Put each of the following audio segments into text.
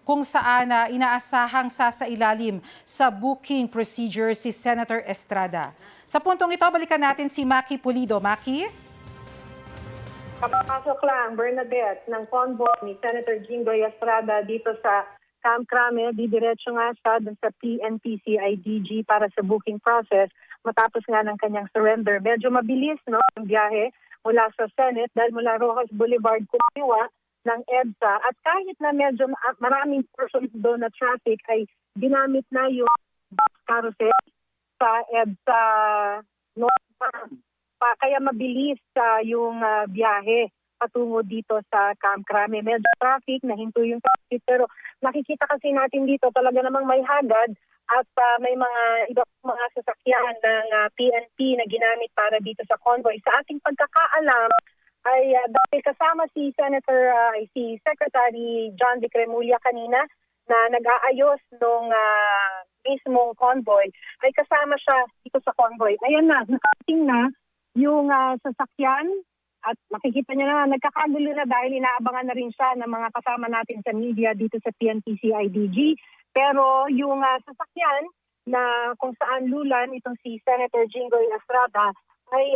kung saan inaasahang sasailalim sa booking procedure si Senator Estrada. Sa puntong ito, balikan natin si Maki Pulido. Maki? Kapapasok lang, Bernadette, ng convoy ni Senator Jinggoy Estrada dito sa Camp Crame, didiretso nga siya sa PNP-CIDG para sa booking process matapos nga ng kanyang surrender. Medyo mabilis ang biyahe mula sa Senate dahil mula Rojas Boulevard kumiwa ng EDSA. At kahit na medyo maraming portions doon na traffic ay ginamit na yung bus carousel sa EDSA northbound. Kaya mabilis yung biyahe patungo dito sa Camp Crame. Medyo traffic, nahinto yung traffic, pero nakikita kasi natin dito talaga namang may hagad at may mga ibang mga sasakyan ng PNP na ginamit para dito sa convoy. Sa ating pagkakaalam ay dahil kasama si Secretary John Vic Remulla kanina na nag-aayos ng mismong convoy, ay kasama siya dito sa convoy. Ayan na, nakating na yung sasakyan. At makikita niyo na nagkakagulo na dahil inaabangan na rin siya ng mga kasama natin sa media dito sa PNP-CIDG. Pero yung sasakyan na kung saan lulan itong si Senator Jinggoy Estrada ay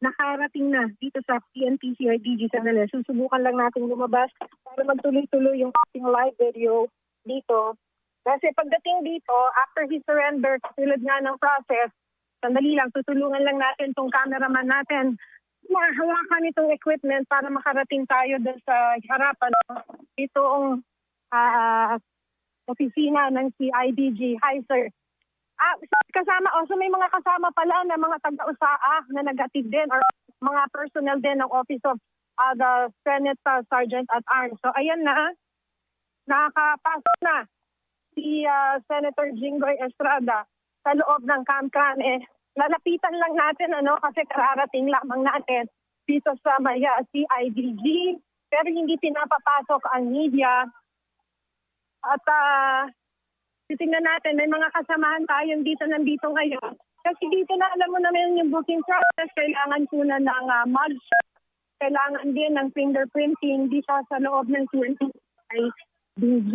nakarating na dito sa PNP-CIDG sandali. Susubukan lang natin lumabas para magtuloy-tuloy yung ating live video dito. Kasi pagdating dito, after he surrendered, tulad nga ng process, sandali lang, tutulungan lang natin itong cameraman natin hawakan itong equipment para makarating tayo doon sa harapan itong opisina ng CIDG. Hi, sir. Kasama, so may mga kasama pala na mga taga-USAA na nag-atid din or mga personnel din ng Office of the Senate Sergeant at Arms. So ayan na, nakakapasok na si Senator Jinggoy Estrada sa loob ng Camp Crame. Lalapitan lang natin kasi kararating lamang natin dito sa CIDG, pero hindi pinapapasok ang media. At titingnan natin, may mga kasamahan tayong nandito ngayon. Kasi dito na alam mo naman yung booking process, kailangan po na ng mugshot, kailangan din ng fingerprinting dito sa loob ng CIDG.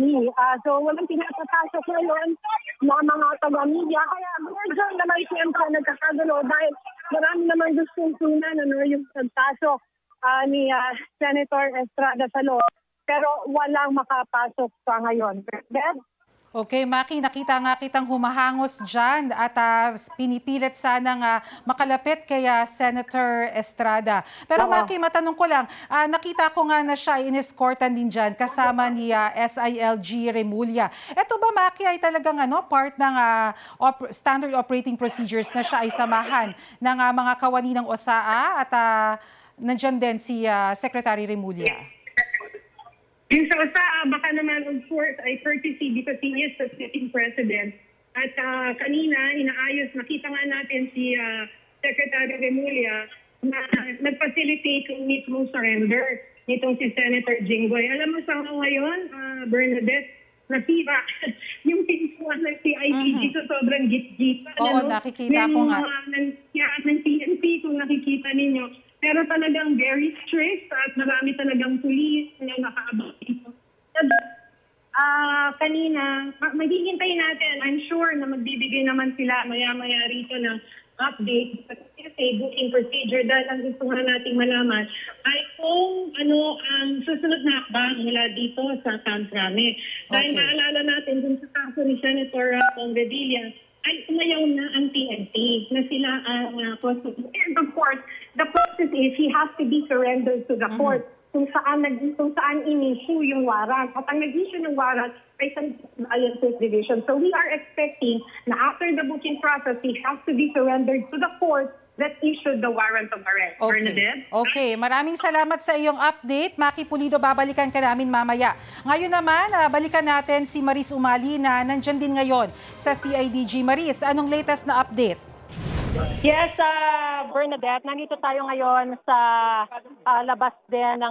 So walang pinapapasok ngayon na mga taga-media. Kaya medyo naman siyempre nagkakagulo dahil marami naman gustong sunan yung pagpasok ni Senator Estrada sa loob. Pero walang makapasok sa ngayon. Deb? Okay, Maki, nakita nga kitang humahangos dyan at pinipilit sanang makalapit kay Senator Estrada. Pero Maki, matanong ko lang, nakita ko nga na siya inescortan din dyan kasama ni SILG Remulla. Ito ba, Maki, ay talagang part ng standard operating procedures na siya ay samahan ng mga kawani ng OSAA at nandyan din si Secretary Remulla? Yung sa USAA, baka naman of course ay courtesy because he is the sitting president. At kanina, inaayos, nakita nga natin si Secretary Remulla na nag-facilitate yung mismong surrender nitong si Senator Jinggoy. Alam mo sa ngayon, Bernadette, nasira yung pinsuan ng CIDG so sobrang git-git. Oo, nakikita ko nga. Ng PNP kung nakikita ninyo. Pero talagang very strict at marami talagang pulis na nakaabang dito. Kanina, maghihintay natin. I'm sure na magbibigay naman sila maya-maya rito ng update sa booking procedure dahil ang gusto nga nating malaman ay kung ano ang susunod na hakbang mula dito sa Camp Crame. Dahil maalala natin dun sa kaso ni Senator Revilla, ay umayaw na ang PNP na sila ang prosecutor. And of course, the process is he has to be surrendered to the court kung saan in-issue yung warrant. At ang nag-issue ng warrant ay sa Alliances Division. So we are expecting na after the booking process, he has to be surrendered to the court that issued the warrant of arrest. Bernadette? Okay, maraming salamat sa iyong update. Maki Pulido, babalikan ka namin mamaya. Ngayon naman, balikan natin si Maris Umali na nandyan din ngayon sa CIDG. Maris, anong latest na update? Yes, Bernadette, nandito tayo ngayon sa labas din ng